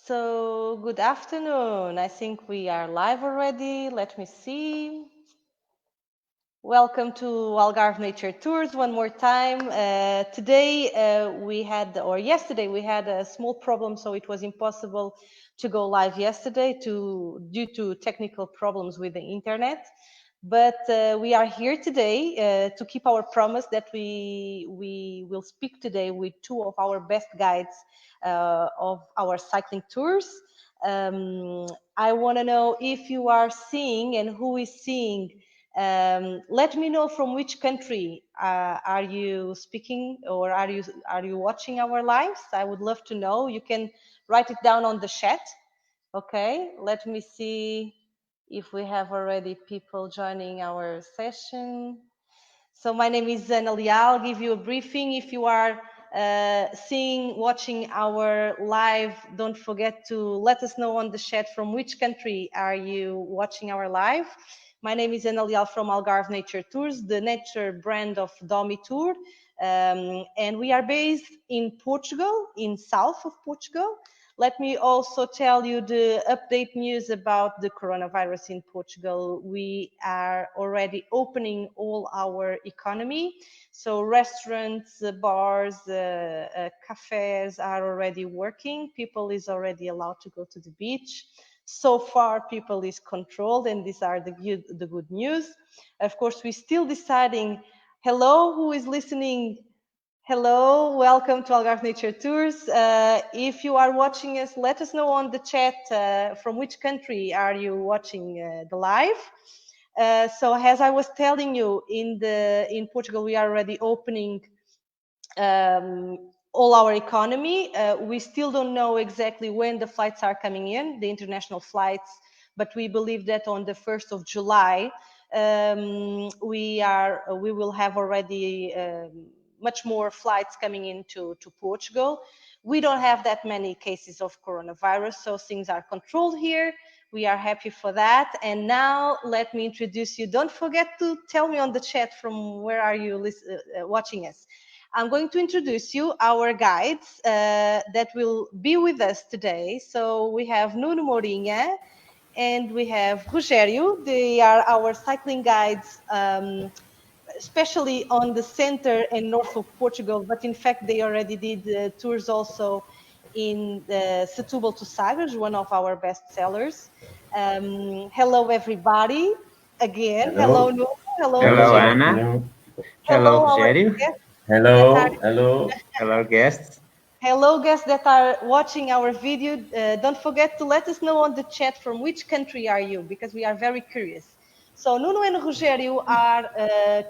So, good afternoon. I think we are live already. Let me see. Welcome to Algarve Nature Tours one more time. Yesterday we had a small problem, so it was impossible to go live yesterday due to technical problems with the internet. But we are here today to keep our promise that we will speak today with two of our best guides of our cycling tours. I want to know if you are seeing and who is seeing. Let me know from which country are you speaking, or are you watching our lives? I would love to know. You can write it down on the chat. Okay, let me see if we have already people joining our session. So my name is Ana Leal. I'll give you a briefing. If you are watching our live, don't forget to let us know on the chat from which country are you watching our live. My name is Ana Leal from Algarve Nature Tours, the nature brand of Domi Tour. And we are based in Portugal, in south of Portugal. Let me also tell you the update news about the coronavirus in Portugal. We are already opening all our economy. So restaurants, bars, cafes are already working. People is already allowed to go to the beach. So far, people is controlled, and these are the good news. Of course, we're still deciding. Hello, who is listening? Hello, welcome to Algarve Nature Tours. If you are watching us, let us know on the chat from which country are you watching the live. So as I was telling you, in Portugal, we are already opening all our economy. We still don't know exactly when the flights are coming in, the international flights, but we believe that on the 1st of July, we will have already much more flights coming into Portugal. We don't have that many cases of coronavirus, so things are controlled here. We are happy for that. And now let me introduce you. Don't forget to tell me on the chat from where are you watching us. I'm going to introduce you our guides that will be with us today. So we have Nuno Mourinho and we have Rogério. They are our cycling guides, especially on the center and north of Portugal, but in fact they already did tours also in Setúbal to Sagres, one of our best sellers. Hello everybody, again. Hello Nuno, hello Hello, Rogério. Ana. Hello, Hello our Rogério. guests. Hello, guests. Hello, guests that are watching our video. Don't forget to let us know on the chat from which country are you, because we are very curious. So Nuno and Rogério are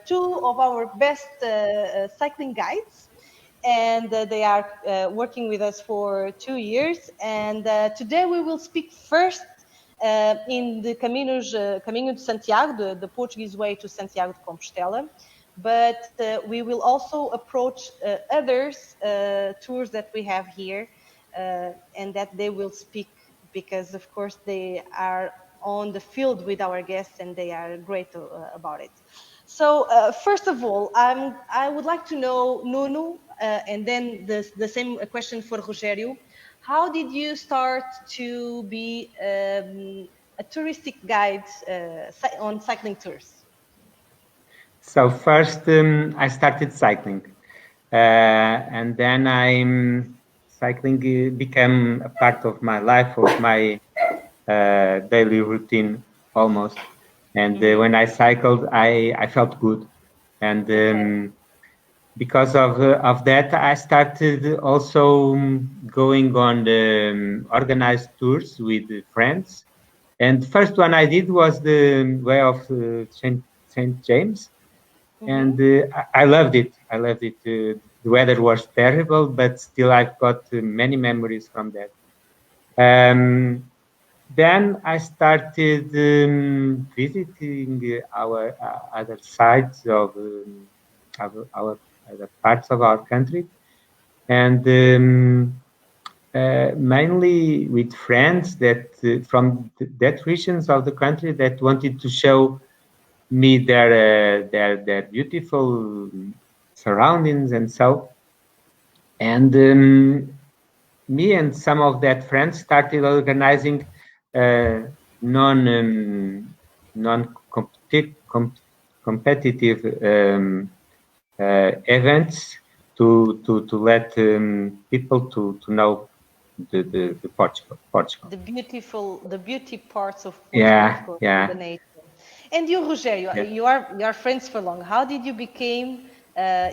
two of our best cycling guides, and they are working with us for 2 years. And today we will speak first in the Caminho de Santiago, the Portuguese way to Santiago de Compostela. But we will also approach others tours that we have here, and that they will speak, because of course they are on the field with our guests and they are great about it. So first of all, I would like to know, Nuno, and then the same question for Rogério. How did you start to be a touristic guide on cycling tours? So first, I started cycling, and then cycling became a part of my life, of my daily routine almost. And when I cycled, I felt good, and because of that, I started also going on the organized tours with friends. And the first one I did was the way of Saint James, and I loved it. I loved it. The weather was terrible, but still I've got many memories from that. Then I started visiting our other sides of our other parts of our country, and mainly with friends that from that regions of the country that wanted to show me their beautiful surroundings and so. And me and some of that friends started organizing non non competitive events to let people to know the Portugal. The beauty parts of Portugal, of Yeah, course, and the yeah, nature. And you, Rogério, yeah. you are friends for long. How did you became?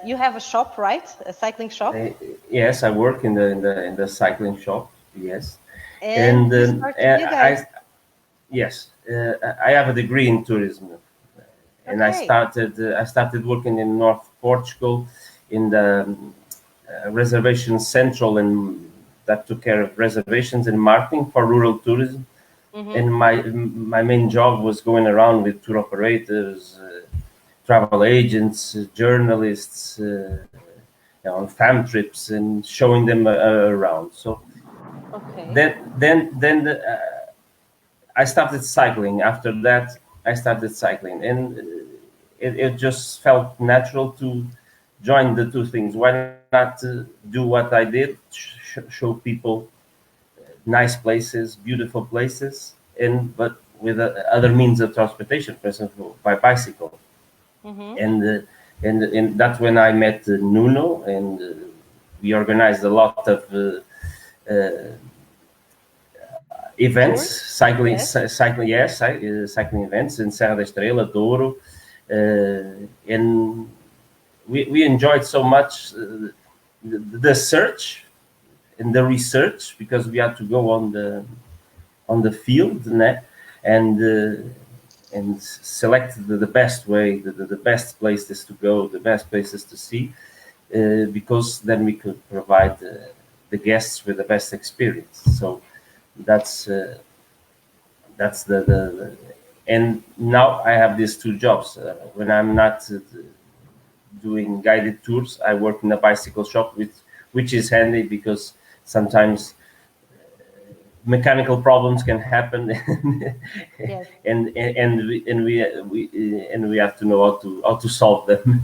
You have a shop, right? A cycling shop, Uh, yes, I work in the cycling shop. Yes, and and you start together. yes, I have a degree in tourism, and Okay. I started working in North Portugal in the reservation central, and that took care of reservations and marketing for rural tourism. Mm-hmm. And my main job was going around with tour operators, travel agents, journalists, on farm trips and showing them around. So Okay. then I started cycling. After that, I started cycling, and it just felt natural to join the two things. Why not do what I did? Show people nice places, beautiful places, and but with other means of transportation, for example, by bicycle. Mm-hmm. And that's when I met Nuno, and we organized a lot of events, Tours. Yes. cycling events in Serra da Estrela, Douro, and we enjoyed so much the search and the research, because we had to go on the field, né? And select the best way, the best places to go, the best places to see, because then we could provide the guests with the best experience. So that's the and now I have these two jobs. When I'm not doing guided tours, I work in a bicycle shop, which is handy because sometimes mechanical problems can happen, Yes. and we have to know how to solve them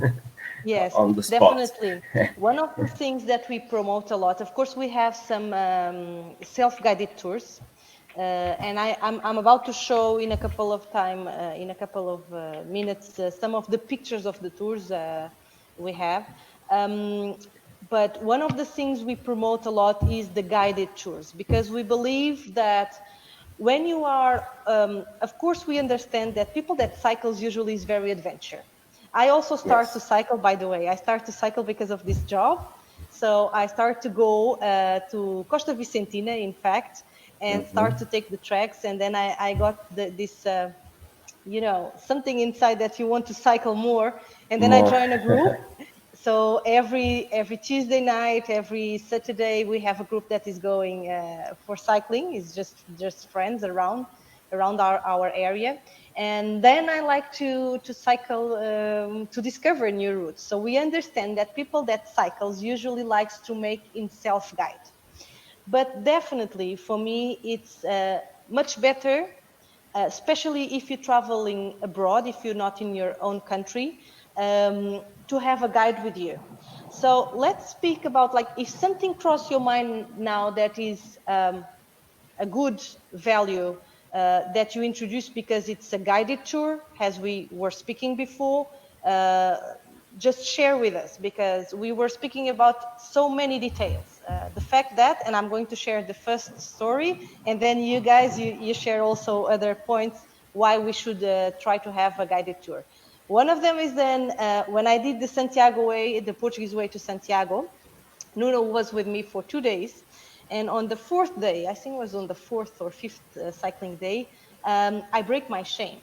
Yes, on the spot. definitely. One of the things that we promote a lot, of course, we have some self-guided tours, and I'm about to show in a couple of minutes some of the pictures of the tours we have. Um, but one of the things we promote a lot is the guided tours, because we believe that when you are, of course, we understand that people that cycles usually is very adventure. I also start to Yes. cycle, by the way. I start to cycle because of this job. So I start to go to Costa Vicentina, in fact, and Hmm. start to take the tracks. And then I got this, something inside that you want to cycle more. And then I More. join a group. So every Tuesday night, every Saturday, we have a group that is going for cycling. It's just friends around our area. And then I like to cycle to discover new routes. So we understand that people that cycles usually likes to make in self-guide. But definitely for me, it's much better, especially if you're traveling abroad, if you're not in your own country, to have a guide with you. So let's speak about, like, if something crossed your mind now that is a good value that you introduced because it's a guided tour, as we were speaking before. Uh, just share with us, because we were speaking about so many details. The fact that, and I'm going to share the first story, and then you guys, you share also other points why we should try to have a guided tour. One of them is then when I did the Santiago way, the Portuguese way to Santiago, Nuno was with me for 2 days. And on the fourth day, I think it was on the fourth or fifth cycling day, I break my chain.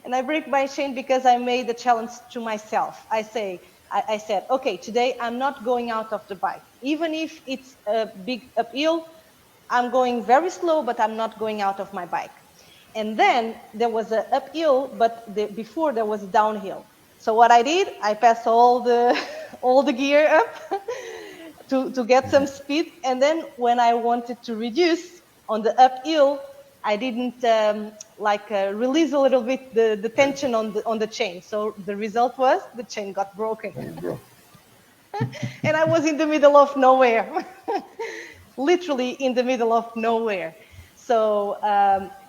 And I break my chain because I made a challenge to myself. I said, okay, today I'm not going out of the bike. Even if it's a big uphill, I'm going very slow, but I'm not going out of my bike. And then there was an uphill, but before there was a downhill. So what I did, I passed all the all the gear up to get some speed. And then when I wanted to reduce on the uphill, I didn't release a little bit the tension on the chain. So the result was the chain got broken. Bro. And I was in the middle of nowhere. literally in the middle of nowhere. So,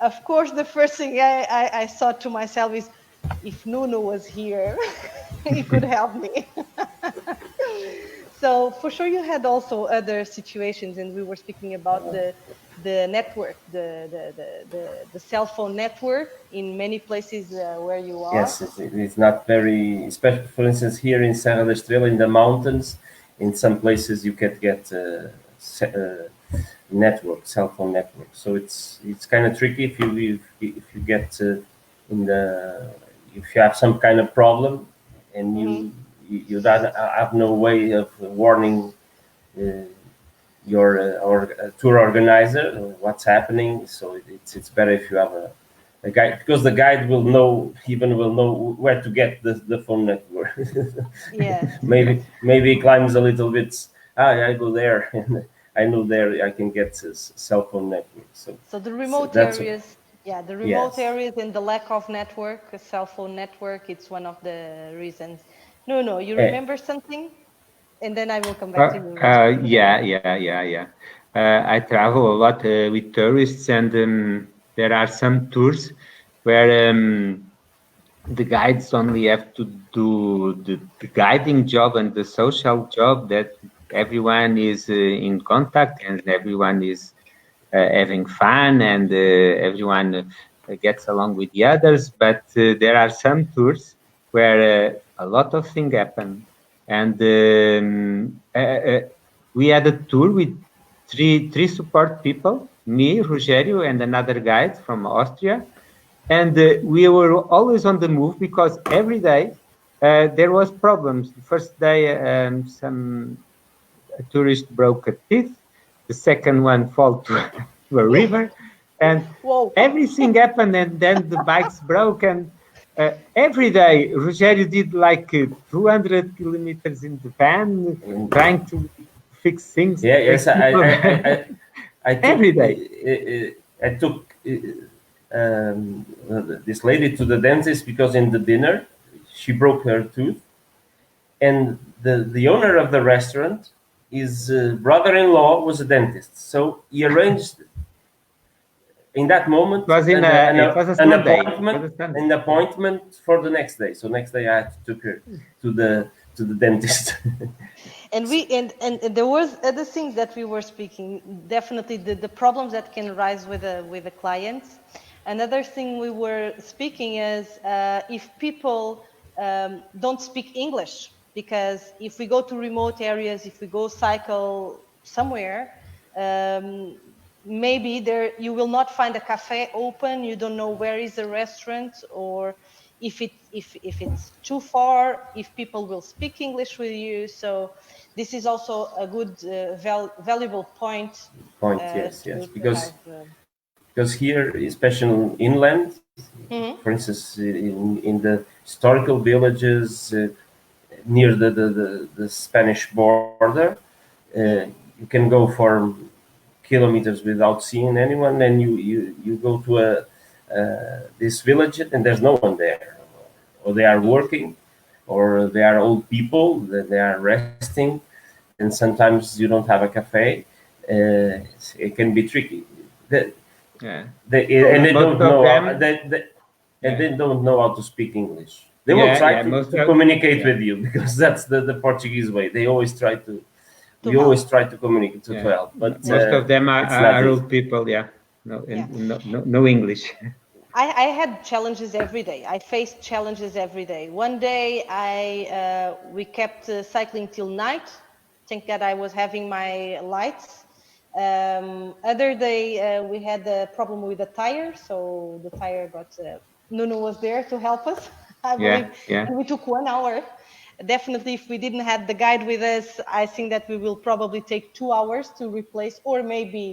of course, the first thing I thought to myself is, if Nuno was here, he could help me. So for sure you had also other situations, and we were speaking about the network, the cell phone network in many places where you are. Yes, it's not very, especially for instance here in Serra da Estrela in the mountains. In some places you can get network, cell phone network. So it's kind of tricky if you get in the if you have some kind of problem and you don't have no way of warning uh, your tour organizer what's happening. So it's better if you have a guide, because the guide will know where to get the phone network. Yes. Maybe he climbs a little bit. I go there and I know there I can get cell phone network. So the So remote that's areas, yeah, the remote yes. areas and the lack of network, a cell phone network, it's one of the reasons. No, you Eh, remember something? And then I will come back to you. Yeah. I travel a lot with tourists, and there are some tours where the guides only have to do the guiding job and the social job, that everyone is in contact and everyone is having fun, and everyone gets along with the others. But there are some tours where a lot of things happen, and we had a tour with three support people, me, Rogerio, and another guide from Austria, and we were always on the move because every day there was problems. The first day, some a tourist broke a teeth. The second one fall to a river, and Whoa. everything happened. And then the bikes broke. And every day, Rogério did like 200 kilometers in the van, trying to fix things, Yeah, fix yes, people. I Every took day. I took this lady to the dentist because in the dinner she broke her tooth, and the owner of the restaurant, his brother-in-law was a dentist, so he arranged in that moment It was a an Sunday. It was appointment a Sunday. for the next day. So next day I had to take her to the dentist. And and there was other things that we were speaking. Definitely the problems that can rise with the clients. Another thing we were speaking is if people don't speak English, because if we go to remote areas, if we go cycle somewhere, um, maybe there you will not find a cafe open. You don't know where is the restaurant, or if it's too far, if people will speak English with you. So this is also a good valuable point Point, yes, to have. because here, especially inland, Mhm. for instance, in the historical villages near the Spanish border, you can go for kilometers without seeing anyone, and you go to this village and there's no one there, or they are working, or they are old people that they are resting, and sometimes you don't have a cafe. It can be tricky. The, Yeah. and they Most don't of know them. and Yeah. they don't know how to speak English. They will try Most to of. communicate Yeah. with you because that's the Portuguese way. They always try to. To We always help. try to communicate to Yeah, help, but most of them it's not are easy. old people. Yeah, no, Yeah. and no English. I had challenges every day. I faced challenges every day. One day, we kept cycling till night. Think that I was having my lights. Other day, we had a problem with the tire, so the tire got. Nuno was there to help us, I believe, Yeah. and we took 1 hour. Definitely, if we didn't have the guide with us, I think that we will probably take 2 hours to replace, or maybe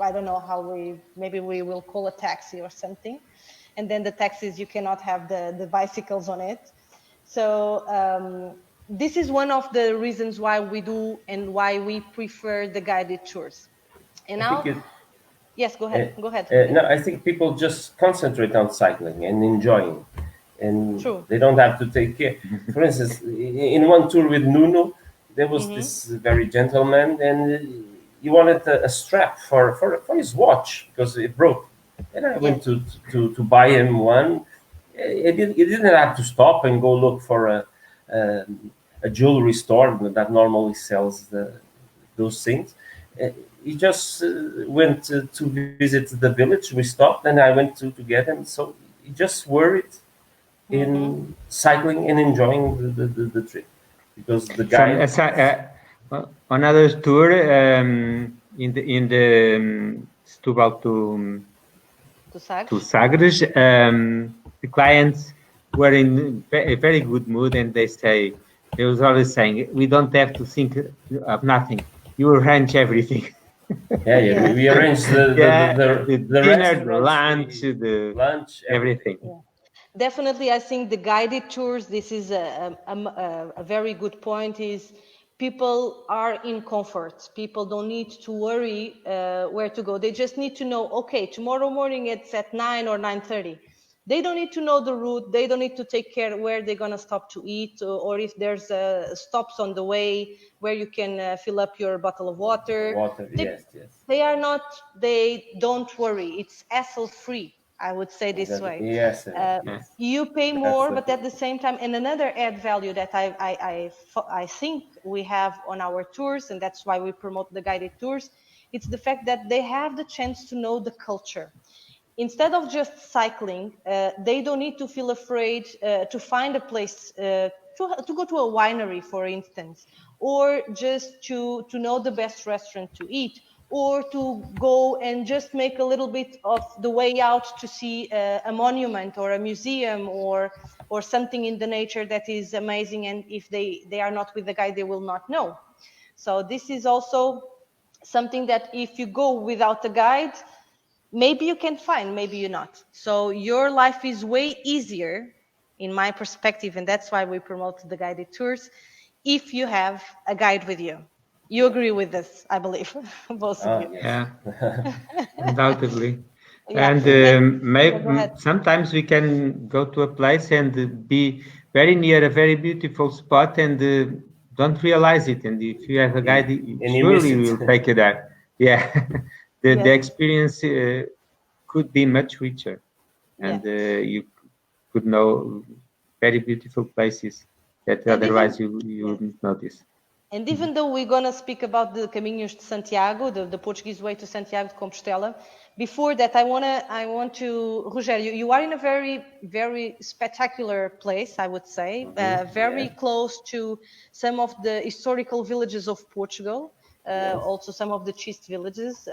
I don't know how maybe we will call a taxi or something. And then the taxis, you cannot have the bicycles on it. So this is one of the reasons why we do and why we prefer the guided tours. And I think now, it. yes, go Uh, ahead. Go ahead, Felipe. no, I think people just concentrate on cycling and enjoying, and True. they don't have to take care. For instance, in one tour with Nuno, there was Mm-hmm. this very gentleman, and he wanted a strap for his watch because it broke, and I went to buy him one. He didn't have to stop and go look for a, a jewelry store that normally sells those things. Uh, he just went to visit the village. We stopped, and I went to get him. So he just worried Mm-hmm. in cycling and enjoying the trip because the Some guide. another tour in the Setúbal To to Sagres. Sagres. The clients were in a very good mood, and they was always saying, "We don't have to think of nothing. You arrange everything." Yeah, yeah. Yes. We arranged Yeah, the the dinner, the restaurants, lunch, the the lunch, everything. everything. Yeah. Definitely, I think the guided tours, this is a very good point, is people are in comfort. People don't need to worry where to go. They just need to know, okay, tomorrow morning it's at 9 or 9:30. They don't need to know the route. They don't need to take care where they're going to stop to eat, or if there's stops on the way where you can fill up your bottle of water. Water, They, yes, yes. they are not, they don't worry. It's hassle free, I would say this way. Yes, Yeah. yes. You pay That's more, the but point. at the same time, and another add value that I think we have on our tours, and that's why we promote the guided tours, it's the fact that they have the chance to know the culture. Instead of just cycling, they don't need to feel afraid to find a place to go to a winery, for instance, or just to know the best restaurant to eat, or to go and just make a little bit of the way out to see a monument or a museum or something in the nature that is amazing. And if they are not with the guide, they will not know. So this is also something that if you go without a guide, maybe you can find, maybe you're not. So your life is way easier, in my perspective, and that's why we promote the guided tours, if you have a guide with you. You agree with this, I believe, both of Ah, you. yes. Yeah, undoubtedly. Yeah. And And yeah, go ahead. sometimes we can go to a place and be very near a very beautiful spot and don't realize it. And if you have a guide, And you miss surely it. will take you there. Yeah, the Yes. experience could be much richer, Yeah. and you could know very beautiful places that And even otherwise you yes. wouldn't notice. And Mhm. even though we're going to speak about the Caminhos de Santiago, the Portuguese way to Santiago de Compostela, before that, I want to, Rogério, you are in a very, very spectacular place, I would say, Yeah. very close to some of the historical villages of Portugal, Yes. also some of the chist villages,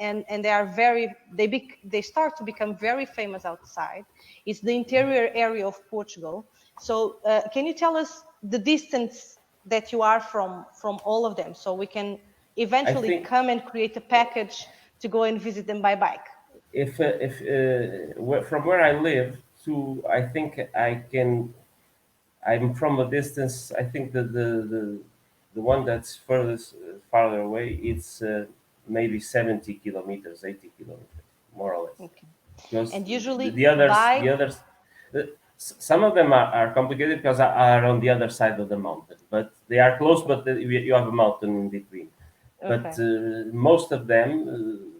and they are very, they start to become very famous outside. It's the interior area of Portugal. So can you tell us the distance that you are from all of them, so we can I eventually think come and create a package to go and visit them by bike? if from where I live to, I think I can. I'm from a distance. I think the one that's furthest farther away, it's maybe 70 kilometers, 80 kilometers, more or less. Okay. Because And usually the by others, some of them are complicated because are on the other side of the mountain, but they are close. But you have a mountain in between. But okay, most of them,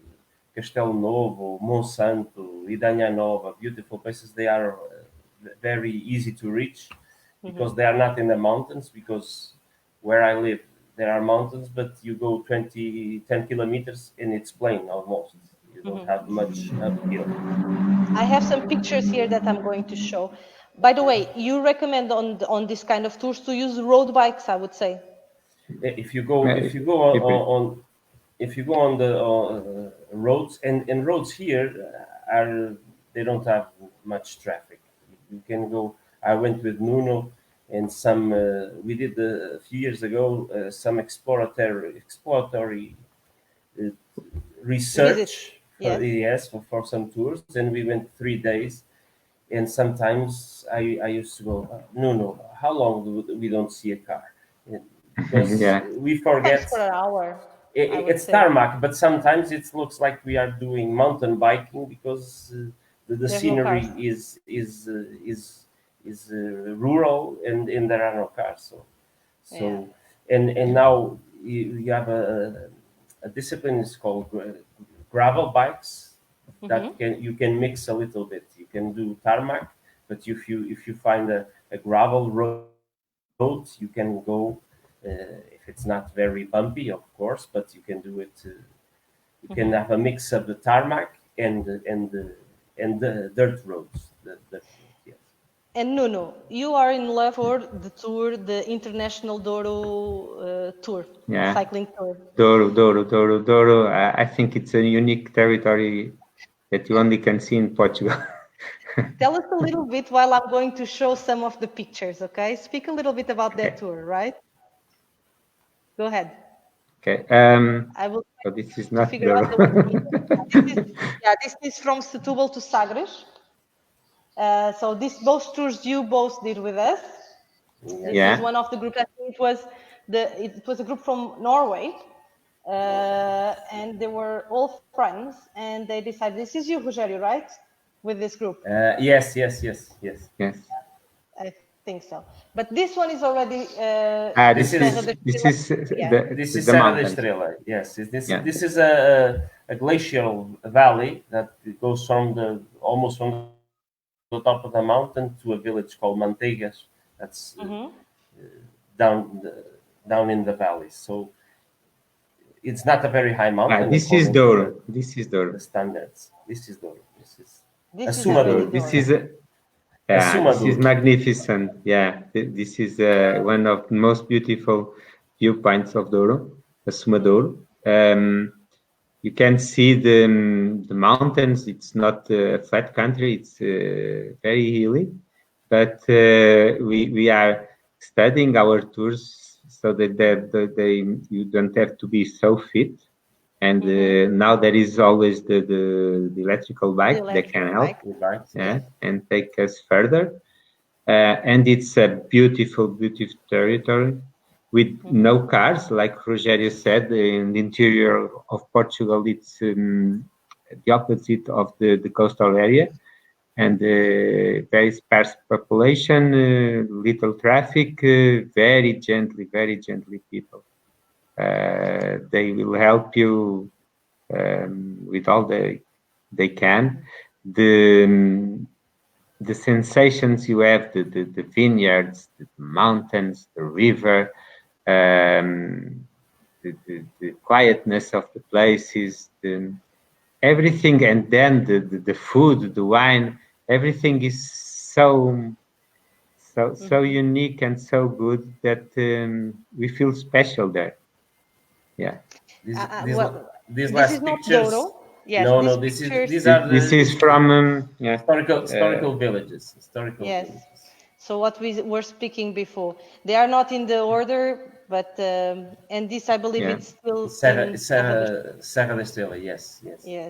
Castelo Novo, Monsanto, Idanha Nova, beautiful places. They are very easy to reach hmm because they are not in the mountains. Because where I live, there are mountains, but you go 10 kilometers and it's plain almost. You don't hmm have much uphill. I have some pictures here that I'm going to show. By the way, you recommend on this kind of tours to use road bikes, I would say. If you go Keep it. on if you go on the roads, and roads here are, they don't have much traffic. You can go. I went with Nuno and some. We did a few years ago some exploratory uh, Visits, research for, yes. yes, for some tours, and we went 3 days. And sometimes I used to go, Nuno, how long we don't see a car? Because Yeah. we Sometimes forget for an hour, I would it's say. tarmac, but sometimes it looks like we are doing mountain biking because the There's no cars. scenery is rural, and there are no cars. Yeah. So and now you have a a discipline is called gravel bikes. That you can mix a little bit. You can do tarmac, but if you find a gravel road, you can go. If it's not very bumpy, of course, but you can do it. You can have a mix of the tarmac and the dirt roads. Yes. And Nuno, you are in love for the tour, the International Douro tour, Yeah. cycling tour. Douro. I think it's a unique territory that you only can see in Portugal. Tell us a little bit while I'm going to show some of the pictures, okay? Speak a little bit about that tour, right? Go ahead. Okay. I will So this is to not figure out Douro. the word. This is from Setúbal to Sagres. So both tours you both did with us. This is one of the groups. I think it was a group from Norway, and they were all friends, and they decided. This is you, Rogério, right? With this group. Yes. I think so. But this one is already. This is This is the Serra da mountain. Estrela. Yes, this is a glacial valley that goes almost from the top of the mountain to a village called Manteigas. That's down in the valley. So it's not a very high mountain. This is Douro. This is Douro. The standards. This is Douro. This is This Douro. This is this is magnificent. Yeah, this is one of the most beautiful viewpoints of Douro, Douro. You can see the mountains. It's not a flat country. It's very hilly, but we are studying our tours so that you don't have to be so fit. And now there is always the electrical bike that can help and take us further. And it's a beautiful territory with no cars. Like Rogério said, in the interior of Portugal, it's the opposite of the coastal area. And very sparse population, little traffic, very gently people. They will help you with all they can. The sensations you have, the vineyards, the mountains, the river, the quietness of the places, everything, and then the food, the wine, everything is so unique and so good that we feel special there. Yeah. These last pictures. Yes, no. These are this is from historical villages. Villages. So what we were speaking before, they are not in the order, but and this I believe it's still Serra da Estrela. Yes. Yeah.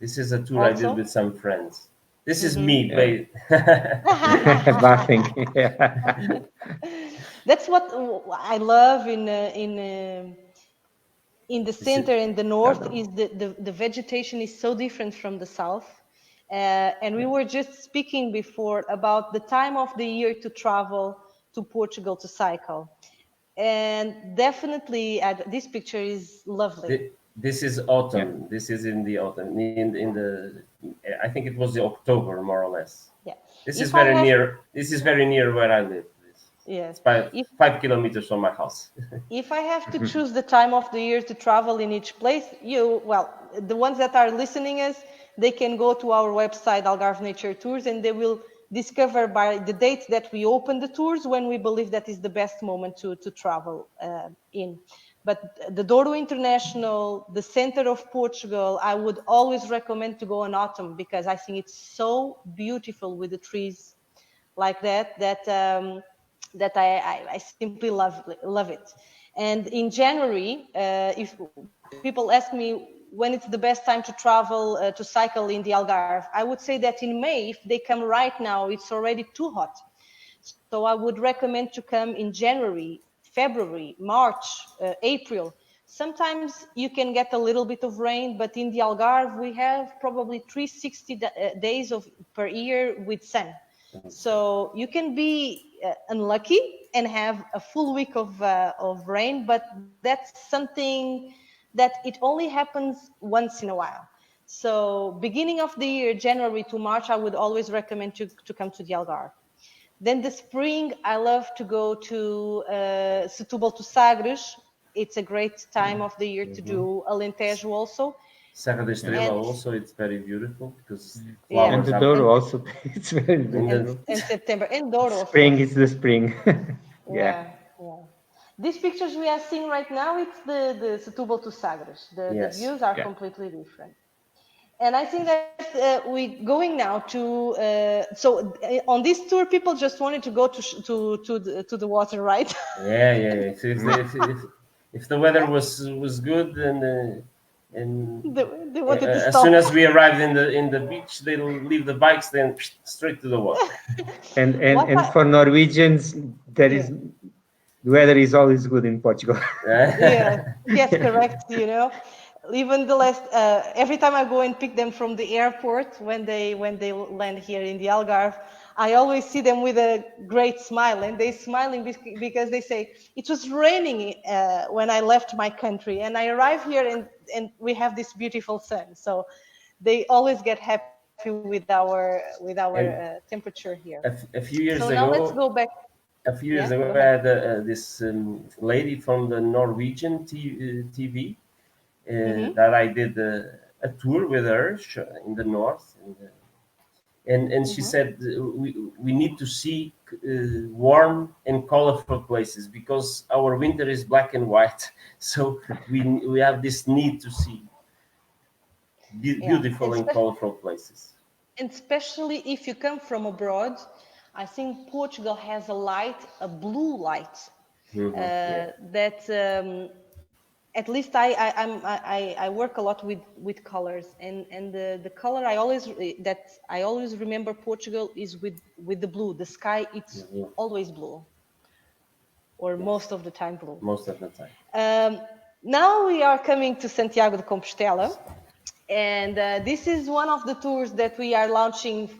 This is a tour I did with some friends. This is me, babe. Laughing. That's what I love in the center and the north is the vegetation is so different from the south. And we were just speaking before about the time of the year to travel to Portugal to cycle. And definitely this picture is lovely. This is autumn. This is in the autumn. I think it was the October, more or less. Yeah. This is very near where I live. Yes. It's 5 kilometers from my house. If I have to choose the time of the year to travel in each place, the ones that are listening us, they can go to our website, Algarve Nature Tours, and they will discover by the date that we open the tours when we believe that is the best moment to travel in. But the Douro International, the center of Portugal, I would always recommend to go in autumn because I think it's so beautiful with the trees like that I simply love it. And in January, if people ask me when it's the best time to travel to cycle in the Algarve, I would say that in May, if they come right now, it's already too hot. So I would recommend to come in January, February, March, April. Sometimes you can get a little bit of rain, but in the Algarve, we have probably 360 days per year with sun. So you can be unlucky and have a full week of rain, but that's something that it only happens once in a while. So beginning of the year, January to March, I would always recommend to come to the Algarve. Then the spring, I love to go to Setúbal to Sagres. It's a great time of the year to do Alentejo also. Serra da Estrela And also, it's very beautiful because yeah, And flowers the are Douro also, it's very in the beautiful. and September, and Douro, of Spring course. is the spring. Yeah. Yeah, yeah. These pictures we are seeing right now, it's the Setúbal to Sagres. The yes. views are Yeah. completely different. And I think that we going now to on this tour, people just wanted to go to the water, right? Yeah. If the weather was good and They wanted to as soon stop. as we arrived in the beach, they'll leave the bikes, then straight to the water. And What and I, for Norwegians, there yeah. is the weather is always good in Portugal. Yeah, yes, correct. Even the last every time I go and pick them from the airport when they land here in the Algarve, I always see them with a great smile, and they smiling because they say it was raining when I left my country, and I arrive here and we have this beautiful sun. So they always get happy with our And temperature here. a few So years now let's ago, go back. a few Yeah, years go ago, I ahead. had this lady from the Norwegian TV Hmm. that I did a tour with her in the north, and she Hmm. said we need to see warm and colorful places because our winter is black and white. So we have this need to see Yeah, beautiful and colorful places. and especially if you come from abroad, I think Portugal has a light, a blue light, Yeah. that at least I work a lot with colors, and the color I always remember Portugal is with the blue. The sky, it's Mhm. always blue, or Yes, most of the time blue. most of the time. Um, Now we are coming to Santiago de Compostela. And this is one of the tours that we are launching,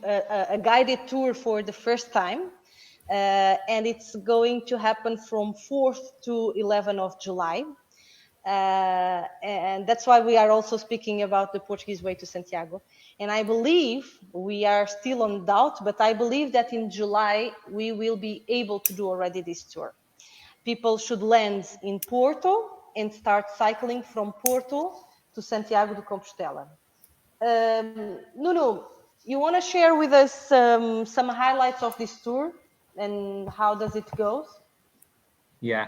a guided tour for the first time. And it's going to happen from 4th to 11th of July. And that's why we are also speaking about the Portuguese way to Santiago. And I believe we are still on doubt, but I believe that in July we will be able to do already this tour. People should land in Porto and start cycling from Porto to Santiago de Compostela. Nuno, you want to share with us some highlights of this tour and how does it go? Yeah,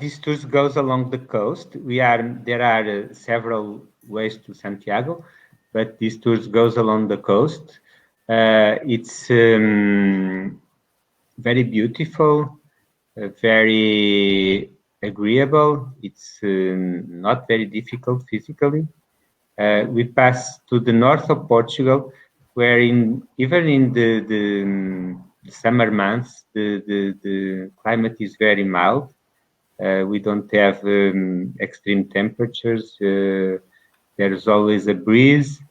this tour goes along the coast. There are several ways to Santiago, but this tour goes along the coast. It's very beautiful, very agreeable. It's not very difficult physically. We pass to the north of Portugal, where even in the summer months, the climate is very mild. We don't have extreme temperatures. There's always a breeze,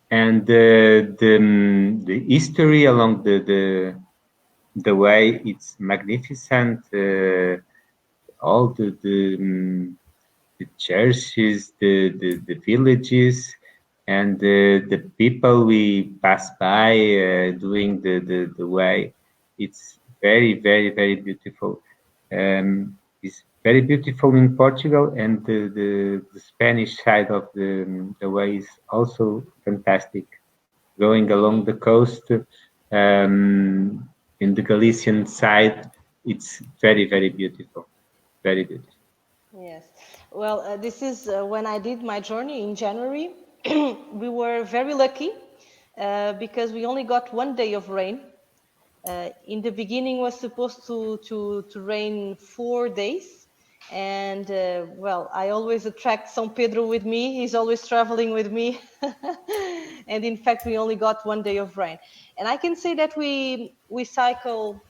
and the history along the way, it's magnificent. All the churches, the villages, and the people we pass by doing the way. It's very beautiful. It's very beautiful in Portugal, and the Spanish side of the way is also fantastic. Going along the coast, in the Galician side, it's very beautiful. Very beautiful. Yes. Well, this is when I did my journey in January. We were very lucky because we only got 1 day of rain. In the beginning was supposed to rain 4 days. And well, I always attract São Pedro with me. He's always traveling with me. And in fact, we only got 1 day of rain. And I can say that we cycle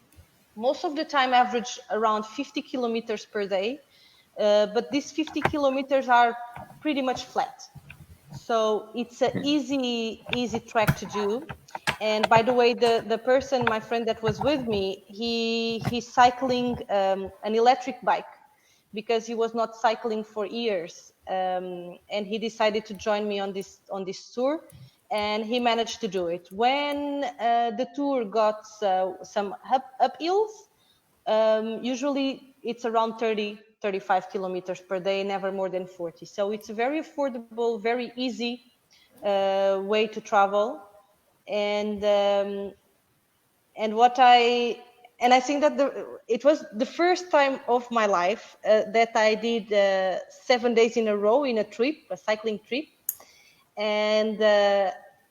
most of the time average around 50 kilometers per day. But these 50 kilometers are pretty much flat. So it's an easy track to do. And by the way, the person, my friend that was with me, he's cycling an electric bike because he was not cycling for years, and he decided to join me on this tour, and he managed to do it. When the tour got some uphills, usually it's around 35 kilometers per day, never more than 40. So it's a very affordable, very easy way to travel. And what I think that it was the first time of my life that I did 7 days in a row in a cycling trip. And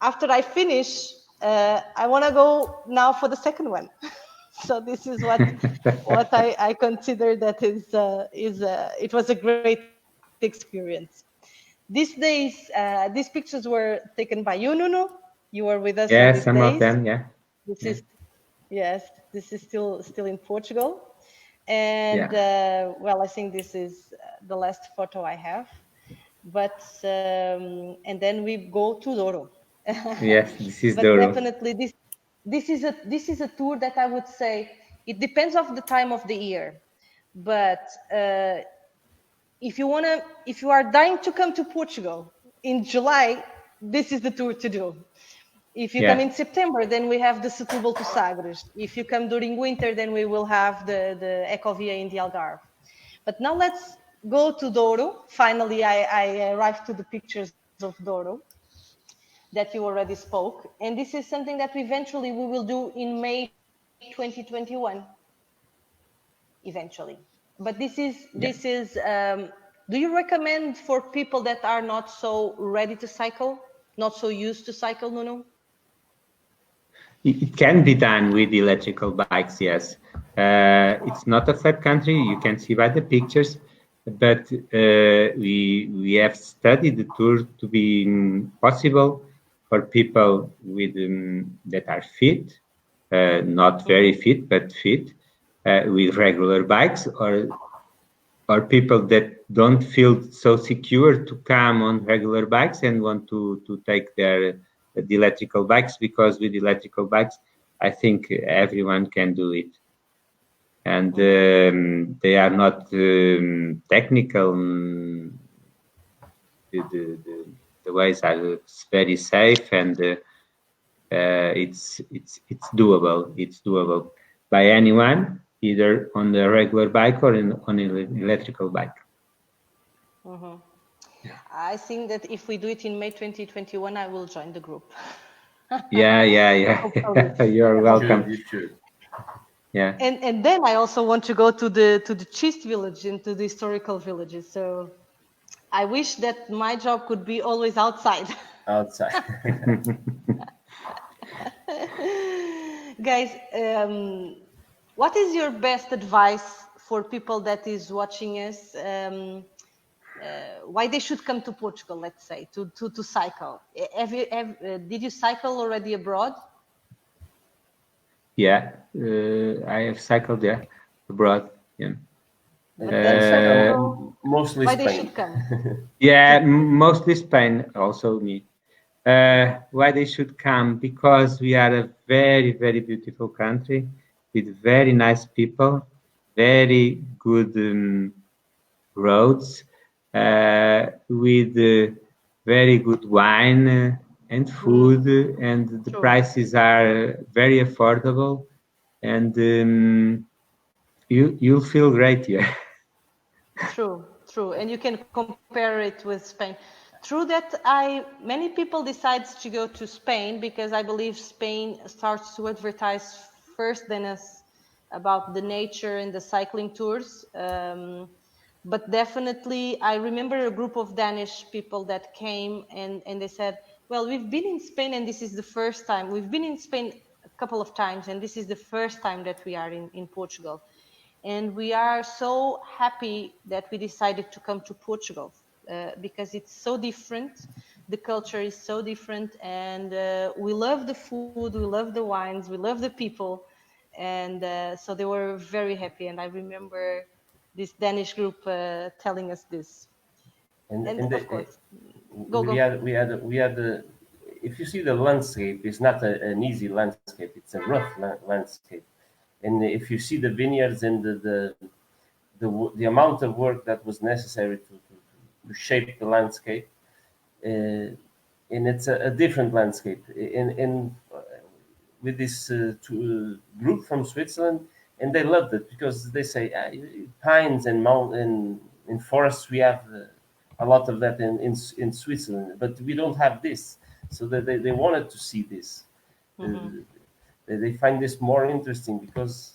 after I finish, I want to go now for the second one. So this is what I consider that it was a great experience. These days, these pictures were taken by you, Nuno. You were with us on Yeah, these some of days. them. Yeah, This yeah, is Yes, this is still in Portugal, and yeah. well, I think this is the last photo I have. But and then we go to Douro. Yes, this is But Douro. definitely this is a tour that I would say it depends of the time of the year. But if you are dying to come to Portugal in July, this is the tour to do. If you come Yeah, in September, then we have the Setúbal to Sagres. If you come during winter, then we will have the Ecovia in the Algarve. But now let's go to Douro. Finally, I arrived to the pictures of Douro that you already spoke. And this is something that eventually we will do in May 2021, eventually. But yeah. do you recommend for people that are not so ready to cycle, not so used to cycle, Nuno? It can be done with electrical bikes, yes. It's not a flat country, you can see by the pictures, but we have studied the tour to be possible for people with that are fit, not very fit, but fit, with regular bikes, or people that don't feel so secure to come on regular bikes and want to take the electrical bikes, because with electrical bikes I think everyone can do it, and they are not technical. The ways are very safe, and it's doable. It's doable by anyone, either on the regular bike or on an electrical bike. Mhm. I think that if we do it in May 2021, I will join the group. Yeah, yeah, Hopefully. yeah. You're You should. welcome. You should. Yeah, And then I also want to go to the Chist village and to the historical villages. So I wish that my job could be always outside. Outside. Guys, what is your best advice for people that is watching us? Why they should come to Portugal, let's say, to cycle. Did you cycle already abroad? yeah. I have cycled, yeah, abroad. Yeah, But I then uh, cycle, mostly why they Spain. should come? yeah. Mostly Spain, also me. Why they should come? Because we are a very, very beautiful country with very nice people, very good roads, with very good wine and food, and the True, prices are very affordable, and you'll feel great here. true, and you can compare it with Spain. True that many people decides to go to Spain because I believe Spain starts to advertise first than us about the nature and the cycling tours. But definitely, I remember a group of Danish people that came and they said, well, we've been in Spain and this is the first time. We've been in Spain a couple of times and this is the first time that we are in Portugal. And we are so happy that we decided to come to Portugal because it's so different. The culture is so different, and we love the food, we love the wines, we love the people. And so they were very happy. And I remember this Danish group telling us this. And And of course, go, we go. had we had we had the. If you see the landscape, it's not an easy landscape. It's a rough landscape. And if you see the vineyards and the amount of work that was necessary to shape the landscape, and it's a different landscape. In with this group from Switzerland, and they loved it because they say pines and mountain in forests we have a lot of that in Switzerland, but we don't have this. So they wanted to see this. They find this more interesting because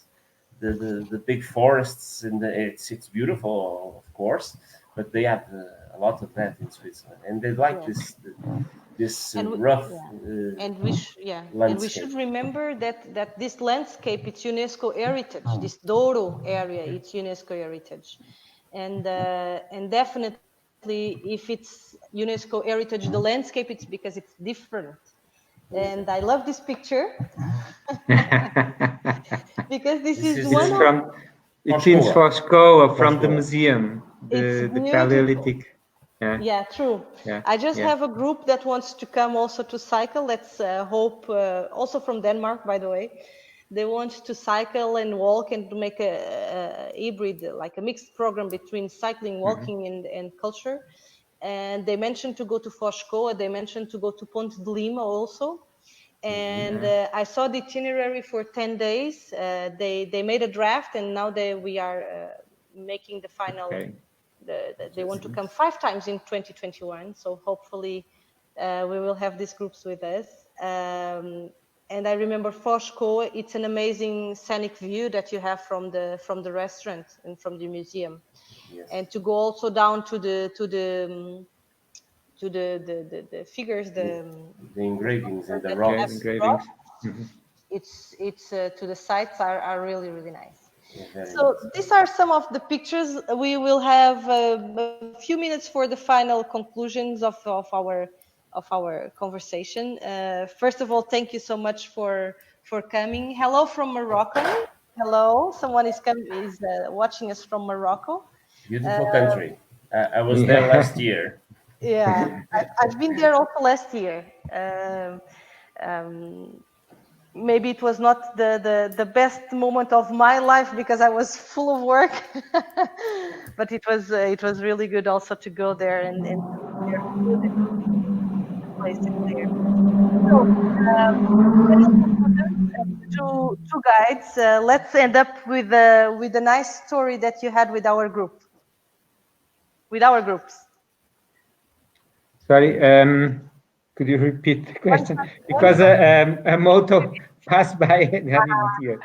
the big forests and it's beautiful, of course, but they have a lot of that in Switzerland, and they like Yes. this And we, rough yeah. And we landscape. should remember that this landscape, it's UNESCO heritage. This Douro area, it's UNESCO heritage, and definitely if it's UNESCO heritage, the landscape, it's because it's different. And I love this picture because this This is is one It's of. from, it's in Foscoa. Foscoa, from the Foscoa. museum, It's the beautiful. Paleolithic. Yeah, Yeah, true. yeah, I just yeah. have a group that wants to come also to cycle. Let's hope, also from Denmark, by the way. They want to cycle and walk and to make a hybrid, like a mixed program between cycling, walking, and culture. And they mentioned to go to Foscoa. They mentioned to go to Ponte de Lima also. And I saw the itinerary for 10 days. They made a draft, and now we are making the final. Okay. They want to come 5 times in 2021. So hopefully we will have these groups with us. And I remember Fosco. It's an amazing scenic view that you have from the restaurant and from the museum. Yes. And to go also down to the figures, the engravings and the that Okay, have rocks. engravings. it's to the sites are really, really nice. Yeah, very So nice. these are some of the pictures. We will have a few minutes for the final conclusions of our conversation. First of all, thank you so much for coming. Hello from Morocco. Hello, someone is watching us from Morocco. Beautiful country. I was there last Yeah. year. Yeah, I've been there also last year. Um, Maybe it was not the best moment of my life because I was full of work, but it was really good also to go there and to eat their food and the places there. So, final conclusions, two guides. Let's end up with a nice story that you had with our group, with our groups. Sorry, could you repeat the question? One Because a moto passed by and I didn't hear.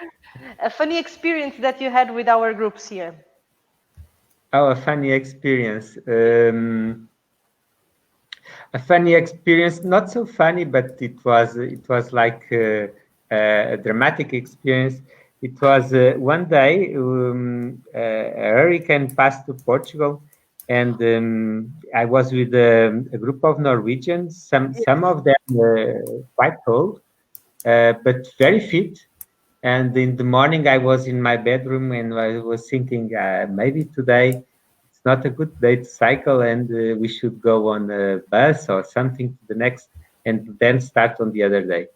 a funny experience that you had with our groups here. Oh, a funny experience. A funny experience, not so funny, but it was like a dramatic experience. It was one day a hurricane passed to Portugal, and I was with a group of Norwegians. Some of them quite old, but very fit. And in the morning, I was in my bedroom and I was thinking maybe today it's not a good day to cycle, and we should go on a bus or something to the next, and then start on the other day.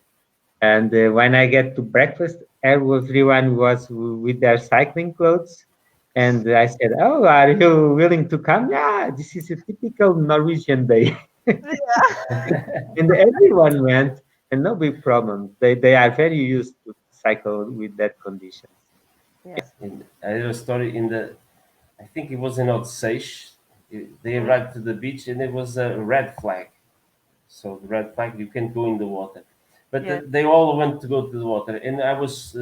And when I get to breakfast, everyone was with their cycling clothes. And I said, "Oh, are you willing to come? Yeah, this is a typical Norwegian day." And everyone went, and no big problem. They are very used to cycle with that conditions. Yeah. I had a story I think it was in Odseish. They arrived to the beach and it was a red flag. So the red flag, you can't go in the water. But Yeah. they all went to go to the water. And I was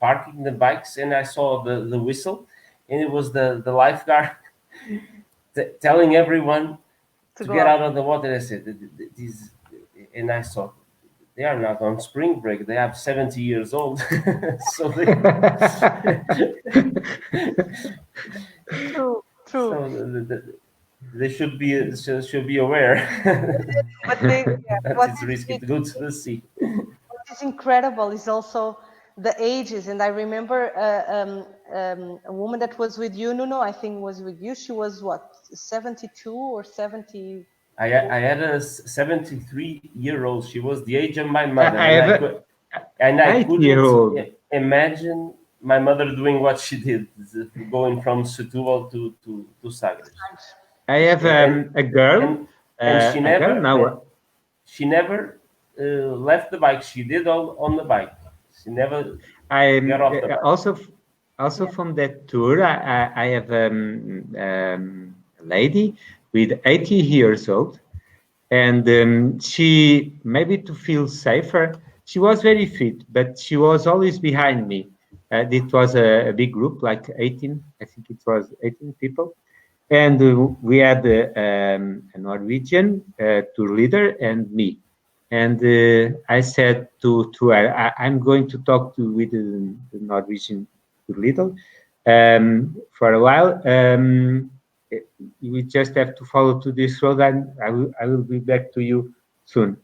parking the bikes and I saw the whistle. And it was the lifeguard telling everyone To to go get out. out of the water. I said, these, and I saw they are not on spring break. They are 70 years old. So True, true. so they should be aware But they, yeah, that it's risky to go to the sea. what is incredible is also the ages. And I remember a woman that was with you, Nuno, I think was with you. She was what, 72 or 70? I had a 73-year-old. She was the age of my I mother, have and I an couldn't 8-year-old. imagine my mother doing what she did, going from Setúbal to Sagres. I have And a girl. and she A girl never now. she never left the bike. She did all on the bike. She never got off the bike. Also from that tour, I have a lady with 80 years old, and she, maybe to feel safer, she was very fit, but she was always behind me. It was a big group, like 18, I think it was 18 people. And we had a Norwegian tour leader and me. And I said to her, I'm going to talk with the Norwegian tour leader for a while. We just have to follow to this road, and I will be back to you soon.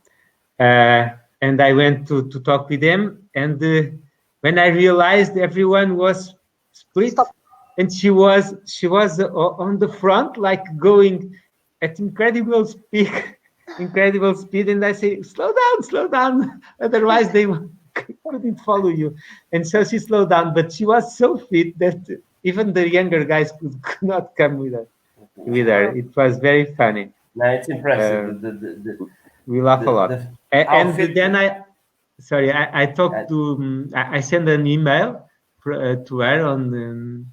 And I went to talk with them, and when I realized everyone was split, Stop. and she was on the front, like going at incredible speed, and I say, slow down, otherwise they couldn't follow you. And so she slowed down, but she was so fit that even the younger guys could not come with her. It was very funny. Now it's impressive. We laugh a lot. The And outfit. then I talked to, I sent an email to her on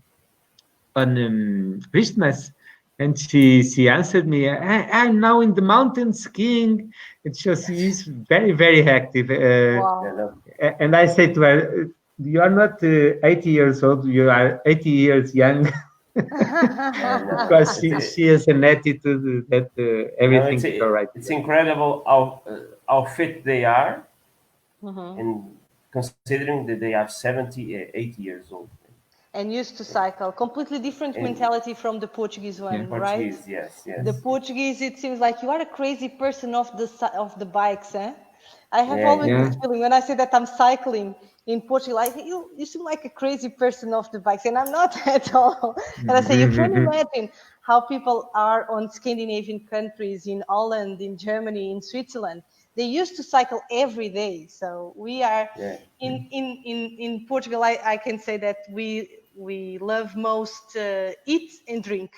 Christmas, and she answered me, I'm now in the mountain skiing. And so she is very active. Wow. And I say to her, you are not 80 years old, you are 80 years young. Because she has an attitude that everything is all right. It's incredible how fit they are, and considering that they are 70, 80 years old. And used to cycle. Completely different mentality from the Portuguese one, right? Portuguese, yes. The Portuguese, it seems like you are a crazy person of the bikes, eh? I have always this feeling when I say that I'm cycling in Portugal, you seem like a crazy person of the bikes, and I'm not at all. And I say, you can imagine how people are on Scandinavian countries, in Holland, in Germany, in Switzerland. They used to cycle every day. So we are in Portugal. I can say that we love most eat and drink,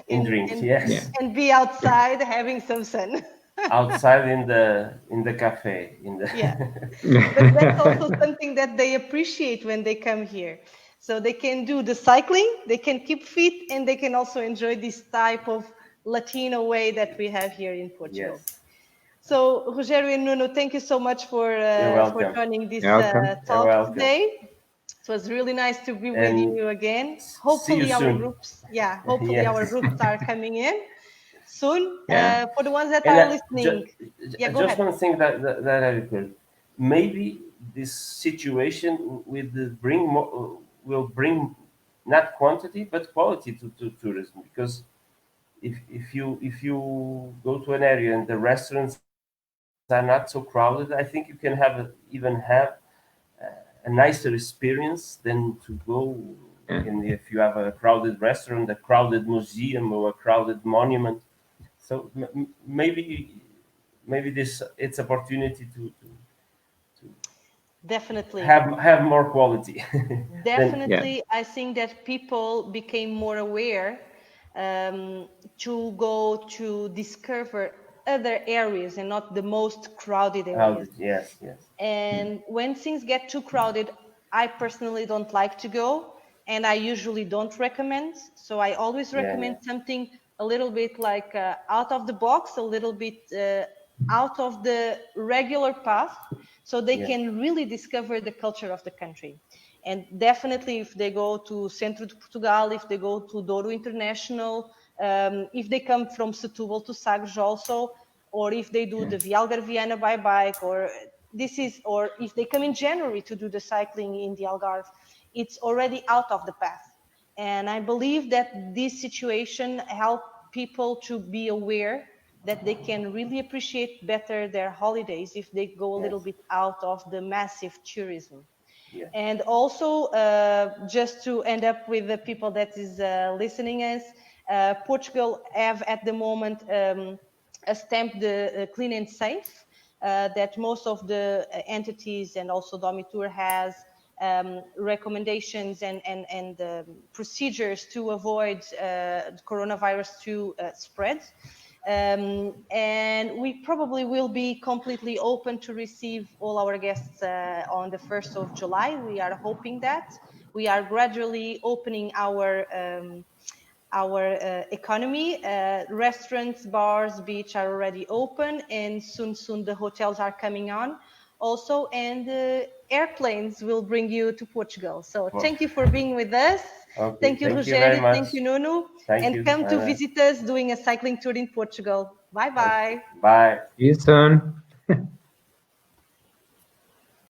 Yes. and be outside having some sun. Outside in the cafe But that's also something that they appreciate when they come here. So they can do the cycling, they can keep fit, and they can also enjoy this type of Latino way that we have here in Portugal. Yes. So Rogério and Nuno, thank you so much for joining this talk today. It was really nice to be with you again. Hopefully our groups, our groups are coming in soon. For the ones that are listening, go just ahead. one thing that I recall. Maybe this situation will bring not quantity but quality to tourism, because if you go to an area and the restaurants are not so crowded, I think you can even have a nicer experience than to go. And if you have a crowded restaurant, a crowded museum, or a crowded monument, so maybe it's opportunity to definitely have more quality. Definitely, I think that people became more aware to go to discover other areas and not the most crowded areas. Yes. And when things get too crowded, I personally don't like to go, and I usually don't recommend. So I always recommend something a little bit like out of the box, a little bit out of the regular path, so they can really discover the culture of the country. And definitely, if they go to Centro de Portugal, if they go to Douro International, if they come from Setúbal to Sagres also, or if they do the Via Algarviana by bike, or if they come in January to do the cycling in the Algarve, it's already out of the path. And I believe that this situation helps people to be aware that they can really appreciate better their holidays if they go a little bit out of the massive tourism. And also, just to end up with the people that is listening us, Portugal have at the moment a stamp, the clean and safe, that most of the entities and also Domitur has. recommendations and procedures to avoid coronavirus to spread. And we probably will be completely open to receive all our guests on the 1st of July. We are hoping that. We are gradually opening our economy. Restaurants, bars, beach are already open, and soon the hotels are coming on also, and airplanes will bring you to Portugal. So thank you for being with us. Okay, Thank you, Rogério. Thank you, Nuno. And come to visit us doing a cycling tour in Portugal. Bye-bye. Bye. See you soon.